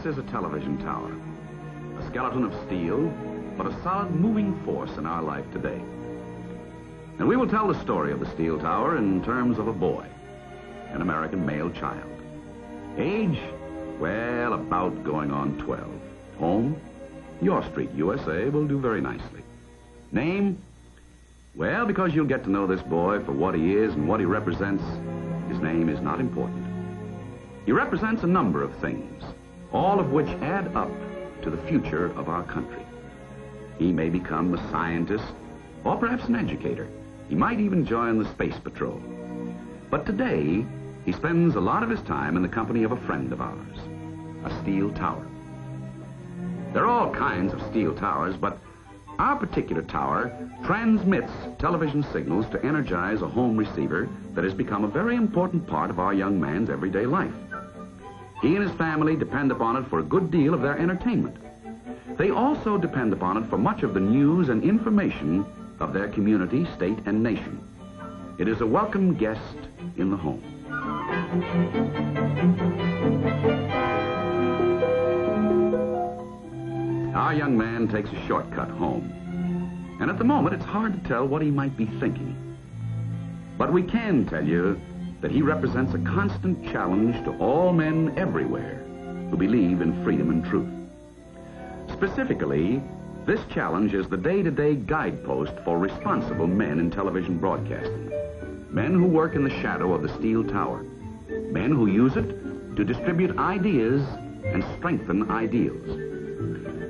is a television tower, a skeleton of steel, but a solid moving force in our life today. And we will tell the story of the steel tower in terms of a boy, an American male child. Age, well, about going on 12. Home, your street, USA, will do very nicely. Name, well, because you'll get to know this boy for what he is and what he represents, his name is not important. He represents a number of things, all of which add up to the future of our country. He may become a scientist, or perhaps an educator. He might even join the Space Patrol. But today, he spends a lot of his time in the company of a friend of ours, a steel tower. There are all kinds of steel towers, but our particular tower transmits television signals to energize a home receiver that has become a very important part of our young man's everyday life. He and his family depend upon it for a good deal of their entertainment. They also depend upon it for much of the news and information of their community, state, and nation. It is a welcome guest in the home. Our young man takes a shortcut home. And at the moment, it's hard to tell what he might be thinking. But we can tell you that he represents a constant challenge to all men everywhere who believe in freedom and truth. Specifically, this challenge is the day-to-day guidepost for responsible men in television broadcasting. Men who work in the shadow of the steel tower. Men who use it to distribute ideas and strengthen ideals.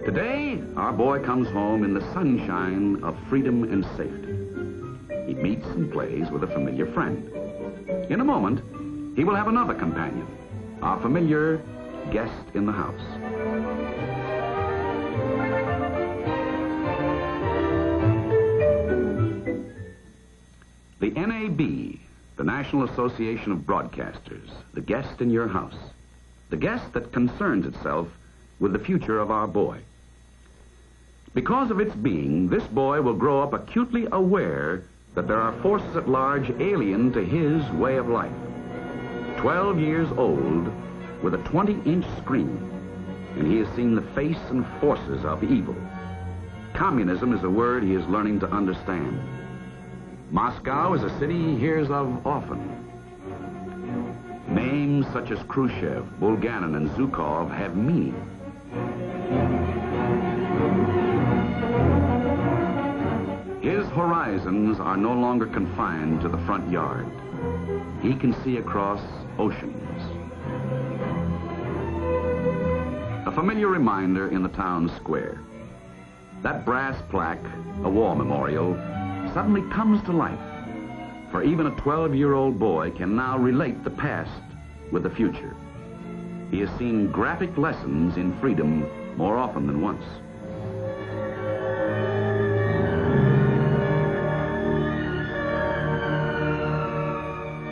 Today, our boy comes home in the sunshine of freedom and safety. He meets and plays with a familiar friend. In a moment, he will have another companion, our familiar guest in the house. The NAB, the National Association of Broadcasters, the guest in your house. The guest that concerns itself with the future of our boy. Because of its being, this boy will grow up acutely aware that there are forces at large alien to his way of life. 12 years old, with a 20-inch screen, and he has seen the face and forces of evil. Communism is a word he is learning to understand. Moscow is a city he hears of often. Names such as Khrushchev, Bulganin, and Zhukov have meaning. His horizons are no longer confined to the front yard. He can see across oceans. A familiar reminder in the town square. That brass plaque, a war memorial, suddenly comes to life. For even a 12-year-old boy can now relate the past with the future. He has seen graphic lessons in freedom more often than once.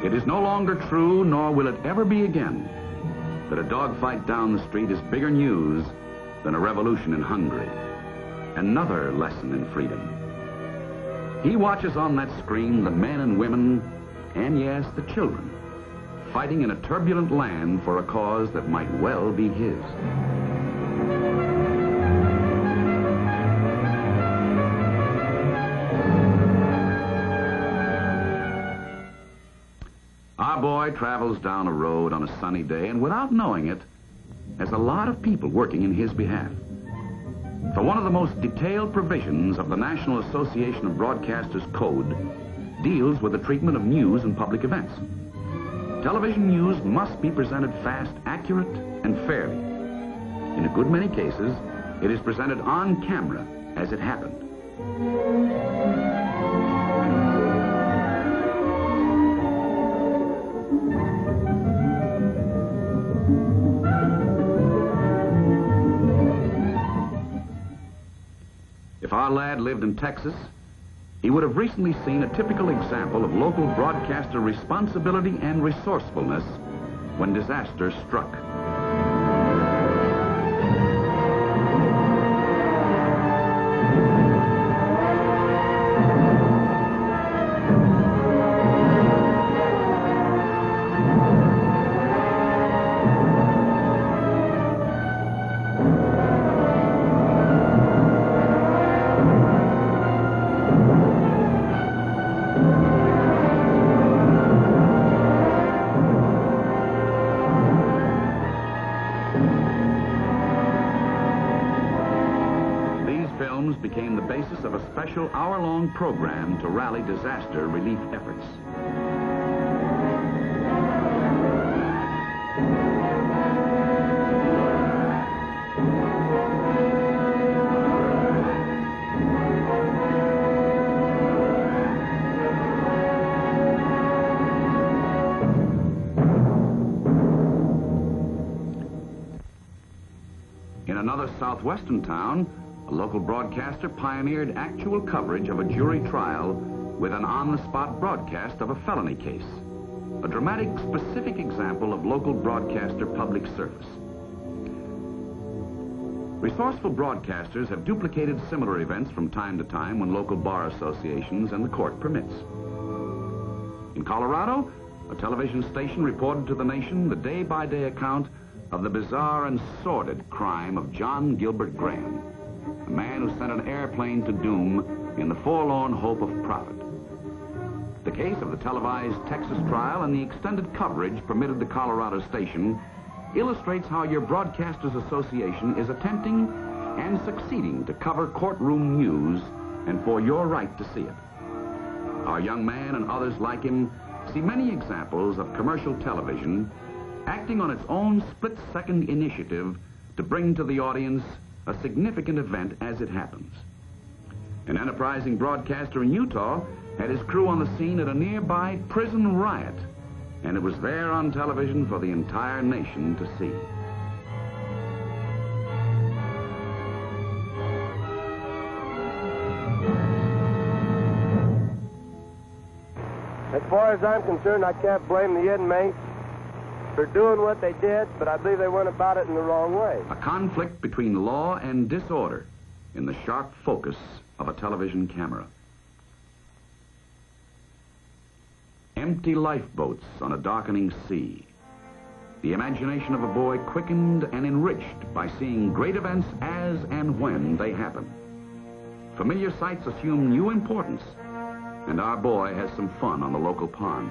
It is no longer true, nor will it ever be again, that a dogfight down the street is bigger news than a revolution in Hungary. Another lesson in freedom. He watches on that screen the men and women, and yes, the children, fighting in a turbulent land for a cause that might well be his. Our boy travels down a road on a sunny day, and without knowing it, has a lot of people working in his behalf. For one of the most detailed provisions of the National Association of Broadcasters Code deals with the treatment of news and public events. Television news must be presented fast, accurate, and fairly. In a good many cases, it is presented on camera as it happened. If our lad lived in Texas, he would have recently seen a typical example of local broadcaster responsibility and resourcefulness when disaster struck. films became the basis of a special hour-long program to rally disaster relief efforts. In another southwestern town, a local broadcaster pioneered actual coverage of a jury trial with an on-the-spot broadcast of a felony case. A dramatic, specific example of local broadcaster public service. Resourceful broadcasters have duplicated similar events from time to time when local bar associations and the court permits. In Colorado, a television station reported to the nation the day-by-day account of the bizarre and sordid crime of John Gilbert Graham, a man who sent an airplane to doom in the forlorn hope of profit. The case of the televised Texas trial and the extended coverage permitted the Colorado station illustrates how your Broadcasters Association is attempting and succeeding to cover courtroom news and for your right to see it. Our young man and others like him see many examples of commercial television acting on its own split-second initiative to bring to the audience a significant event as it happens. An enterprising broadcaster in Utah had his crew on the scene at a nearby prison riot, and it was there on television for the entire nation to see. As far as I'm concerned, I can't blame the inmates for doing what they did, but I believe they went about it in the wrong way. A conflict between law and disorder in the sharp focus of a television camera. Empty lifeboats on a darkening sea. The imagination of a boy quickened and enriched by seeing great events as and when they happen. Familiar sights assume new importance, and our boy has some fun on the local pond.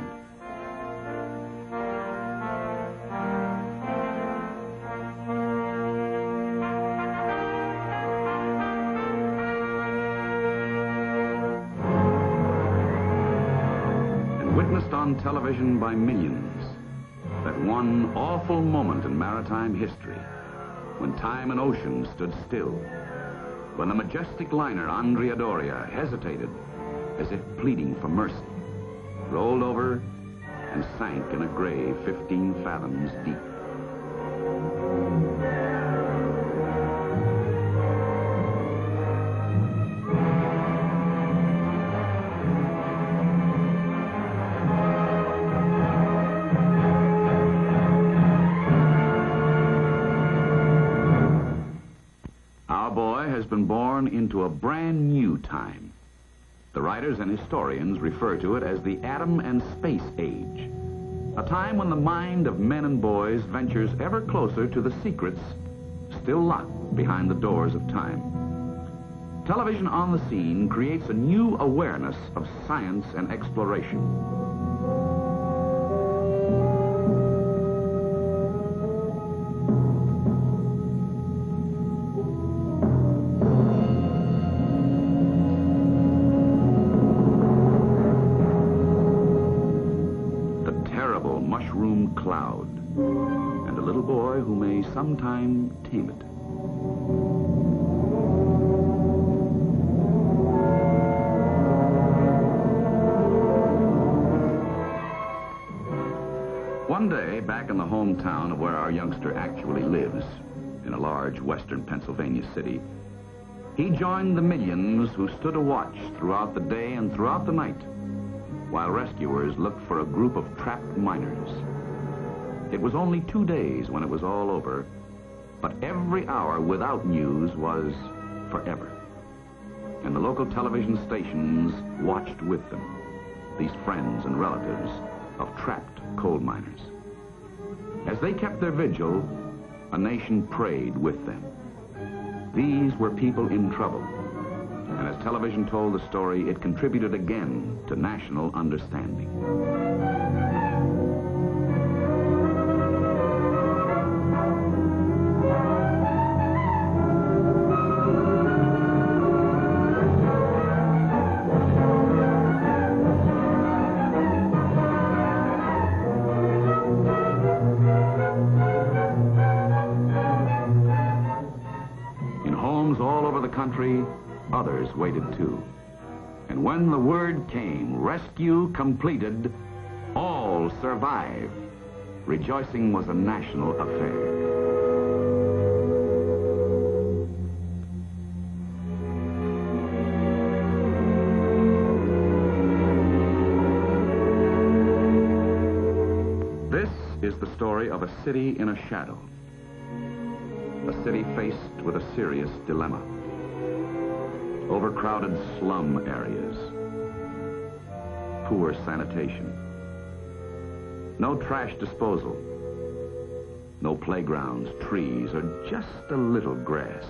Witnessed on television by millions, that one awful moment in maritime history, when time and ocean stood still, when the majestic liner Andrea Doria hesitated as if pleading for mercy, rolled over and sank in a grave 15 fathoms deep. Has been born into a brand new time. The writers and historians refer to it as the atom and space age, a time when the mind of men and boys ventures ever closer to the secrets still locked behind the doors of time. Television on the scene creates a new awareness of science and exploration. Mushroom cloud, and a little boy who may sometime tame it. One day, back in the hometown of where our youngster actually lives, in a large western Pennsylvania city, he joined the millions who stood a watch throughout the day and throughout the night, while rescuers looked for a group of trapped miners. It was only 2 days when it was all over, but every hour without news was forever. And the local television stations watched with them, these friends and relatives of trapped coal miners. As they kept their vigil, a nation prayed with them. These were people in trouble. And as television told the story, it contributed again to national understanding. all over the country, others waited too. And when the word came, rescue completed, all survived, rejoicing was a national affair. This is the story of a city in a shadow. A city faced with a serious dilemma. Overcrowded slum areas. Poor sanitation. No trash disposal. No playgrounds, trees, or just a little grass.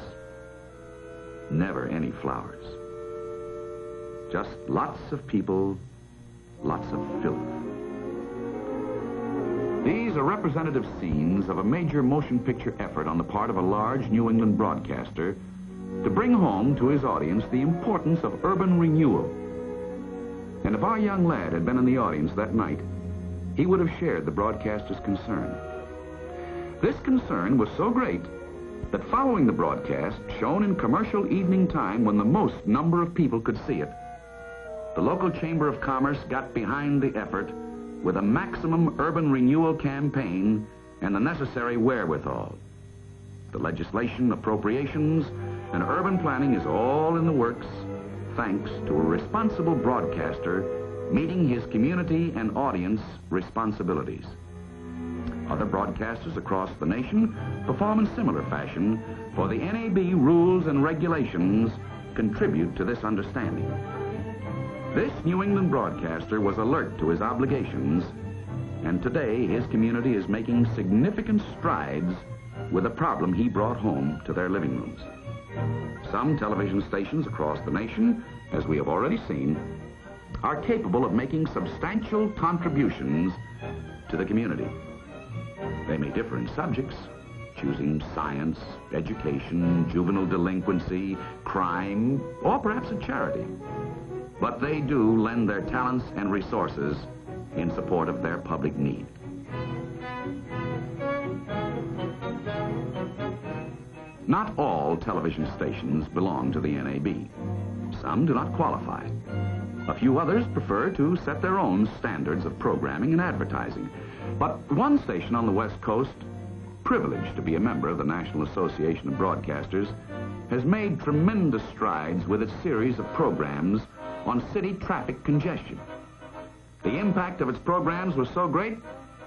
Never any flowers. Just lots of people, lots of filth. These are representative scenes of a major motion picture effort on the part of a large New England broadcaster to bring home to his audience the importance of urban renewal. And if our young lad had been in the audience that night, he would have shared the broadcaster's concern. This concern was so great that following the broadcast, shown in commercial evening time when the most number of people could see it, the local Chamber of Commerce got behind the effort with a maximum urban renewal campaign and the necessary wherewithal. The legislation, appropriations, and urban planning is all in the works, thanks to a responsible broadcaster meeting his community and audience responsibilities. Other broadcasters across the nation perform in similar fashion, for the NAB rules and regulations contribute to this understanding. This New England broadcaster was alert to his obligations, and today his community is making significant strides with a problem he brought home to their living rooms. Some television stations across the nation, as we have already seen, are capable of making substantial contributions to the community. They may differ in subjects, choosing science, education, juvenile delinquency, crime, or perhaps a charity. But they do lend their talents and resources in support of their public need. Not all television stations belong to the NAB. Some do not qualify. A few others prefer to set their own standards of programming and advertising. But one station on the West Coast, privileged to be a member of the National Association of Broadcasters, has made tremendous strides with its series of programs on city traffic congestion. The impact of its programs was so great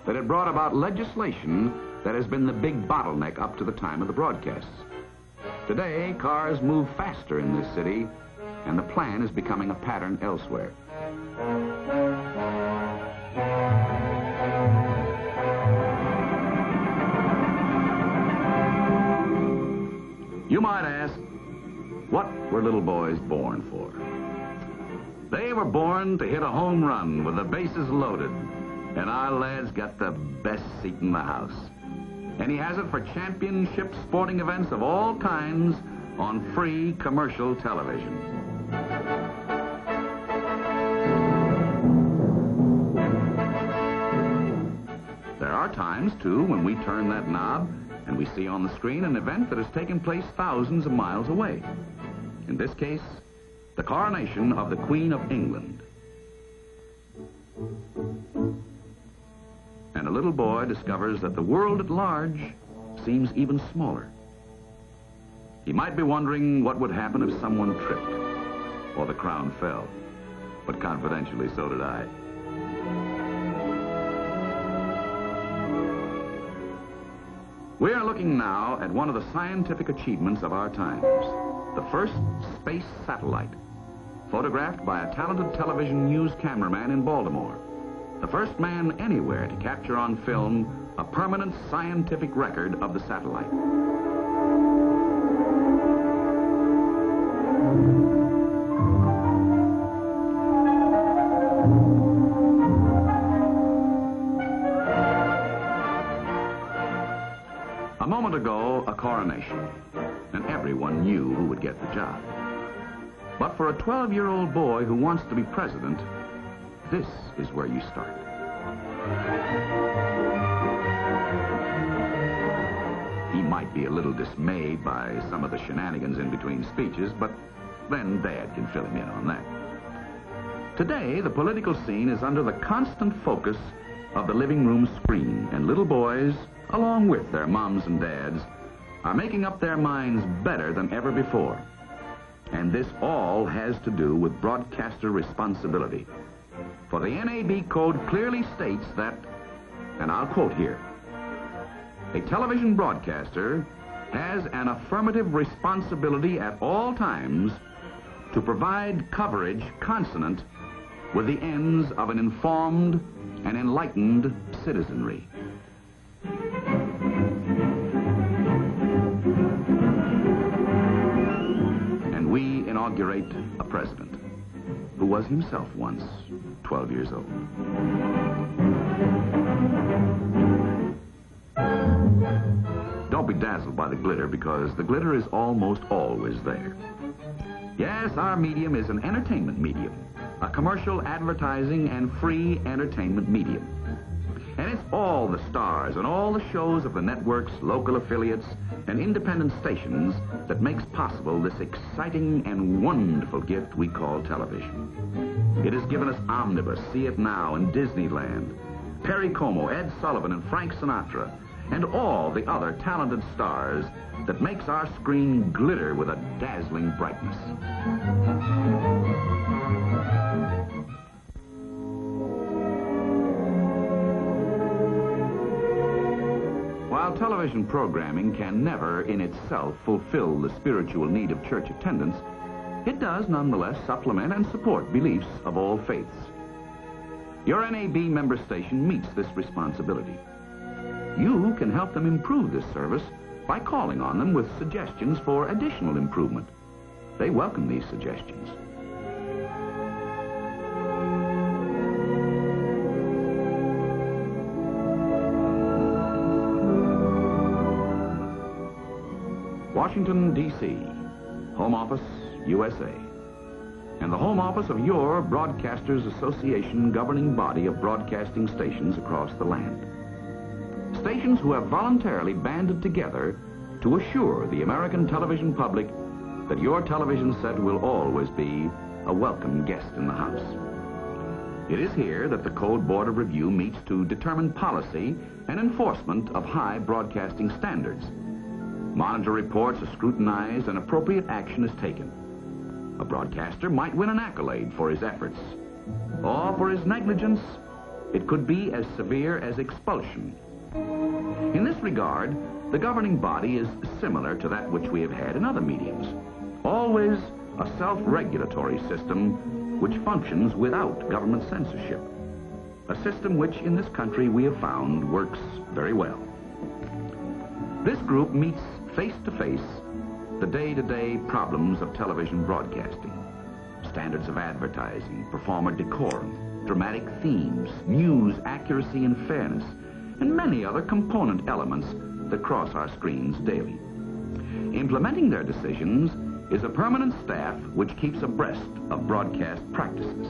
that it brought about legislation that has been the big bottleneck up to the time of the broadcasts. Today, cars move faster in this city, and the plan is becoming a pattern elsewhere. You might ask, what were little boys born for? They were born to hit a home run with the bases loaded, and our lad's got the best seat in the house. And he has it for championship sporting events of all kinds on free commercial television. There are times, too, when we turn that knob and we see on the screen an event that has taken place thousands of miles away. In this case, the coronation of the Queen of England. And a little boy discovers that the world at large seems even smaller. He might be wondering what would happen if someone tripped or the crown fell. But confidentially, so did I. We are looking now at one of the scientific achievements of our times, the first space satellite, photographed by a talented television news cameraman in Baltimore, the first man anywhere to capture on film a permanent scientific record of the satellite. A moment ago, a coronation, and everyone knew who would get the job. But for a 12-year-old boy who wants to be president, this is where you start. He might be a little dismayed by some of the shenanigans in between speeches, but then Dad can fill him in on that. Today, the political scene is under the constant focus of the living room screen, and little boys, along with their moms and dads, are making up their minds better than ever before. And this all has to do with broadcaster responsibility. For the NAB code clearly states that, and I'll quote here, a television broadcaster has an affirmative responsibility at all times to provide coverage consonant with the ends of an informed and enlightened citizenry. And we inaugurate a president who was himself once 12 years old. Don't be dazzled by the glitter, because the glitter is almost always there. Yes, our medium is an entertainment medium, a commercial, advertising, and free entertainment medium. And it's all the stars and all the shows of the networks, local affiliates, and independent stations that makes possible this exciting and wonderful gift we call television. It has given us Omnibus, See It Now, and Disneyland, Perry Como, Ed Sullivan, and Frank Sinatra, and all the other talented stars that makes our screen glitter with a dazzling brightness. While television programming can never in itself fulfill the spiritual need of church attendance, it does nonetheless supplement and support beliefs of all faiths. Your NAB member station meets this responsibility. You can help them improve this service by calling on them with suggestions for additional improvement. They welcome these suggestions. Washington, D.C., Home Office, USA, and the Home Office of your Broadcasters Association governing body of broadcasting stations across the land. Stations who have voluntarily banded together to assure the American television public that your television set will always be a welcome guest in the house. It is here that the Code Board of Review meets to determine policy and enforcement of high broadcasting standards. Monitor reports are scrutinized and appropriate action is taken. A broadcaster might win an accolade for his efforts, or for his negligence, it could be as severe as expulsion. In this regard, the governing body is similar to that which we have had in other mediums. Always a self-regulatory system which functions without government censorship. A system which in this country we have found works very well. This group meets face-to-face the day-to-day problems of television broadcasting. Standards of advertising, performer decorum, dramatic themes, news accuracy and fairness, and many other component elements that cross our screens daily. Implementing their decisions is a permanent staff which keeps abreast of broadcast practices.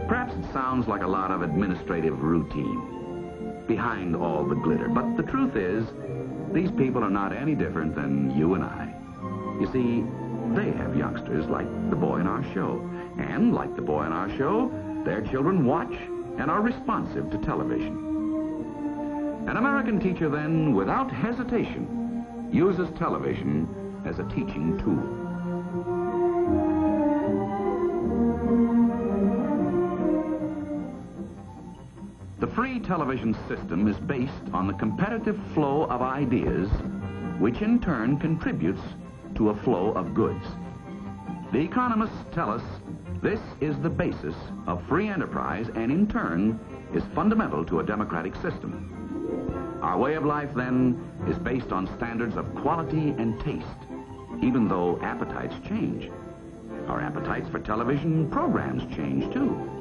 Perhaps it sounds like a lot of administrative routine behind all the glitter, but the truth is, these people are not any different than you and I. You see, they have youngsters like the boy in our show, and like the boy in our show, their children watch and are responsive to television. An American teacher then, without hesitation, uses television as a teaching tool. The free television system is based on the competitive flow of ideas, which in turn contributes to a flow of goods. The economists tell us this is the basis of free enterprise and in turn is fundamental to a democratic system. Our way of life, then, is based on standards of quality and taste, even though appetites change. Our appetites for television programs change, too.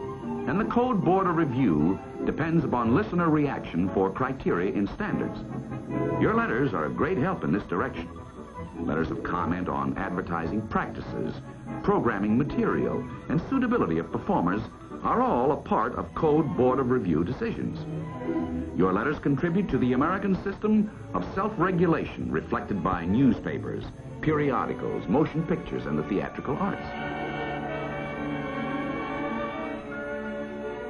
And the Code Board of Review depends upon listener reaction for criteria and standards. Your letters are a great help in this direction. Letters of comment on advertising practices, programming material, and suitability of performers are all a part of Code Board of Review decisions. Your letters contribute to the American system of self-regulation reflected by newspapers, periodicals, motion pictures, and the theatrical arts.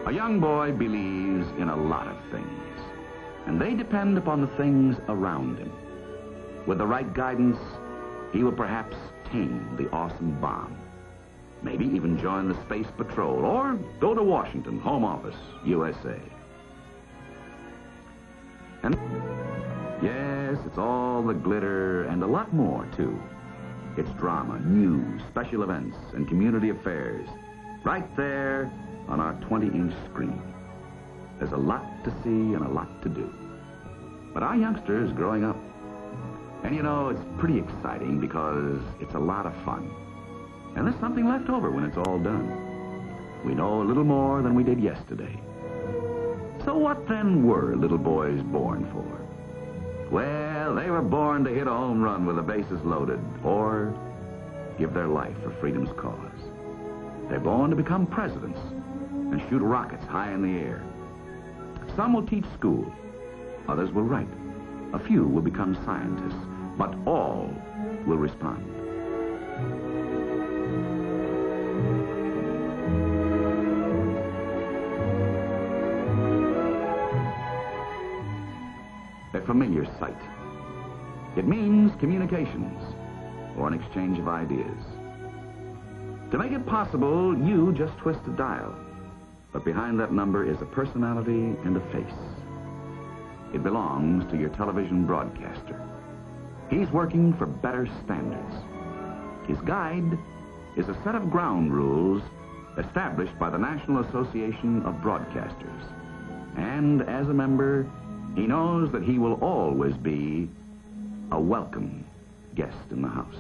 A young boy believes in a lot of things, and they depend upon the things around him. With the right guidance, he will perhaps tame the awesome bomb. Maybe even join the Space Patrol or go to Washington, Home Office, USA. And yes, it's all the glitter and a lot more, too. It's drama, news, special events, and community affairs. Right there on our 20-inch screen. There's a lot to see and a lot to do. But our youngsters growing up. And you know, it's pretty exciting because it's a lot of fun. And there's something left over when it's all done. We know a little more than we did yesterday. So what then were little boys born for? Well, they were born to hit a home run with the bases loaded, or give their life for freedom's cause. They're born to become presidents and shoot rockets high in the air. Some will teach school, others will write. A few will become scientists, but all will respond. A familiar sight. It means communications, or an exchange of ideas. To make it possible, you just twist a dial. But behind that number is a personality and a face. It belongs to your television broadcaster. He's working for better standards. His guide is a set of ground rules established by the National Association of Broadcasters. And as a member, he knows that he will always be a welcome guest in the house.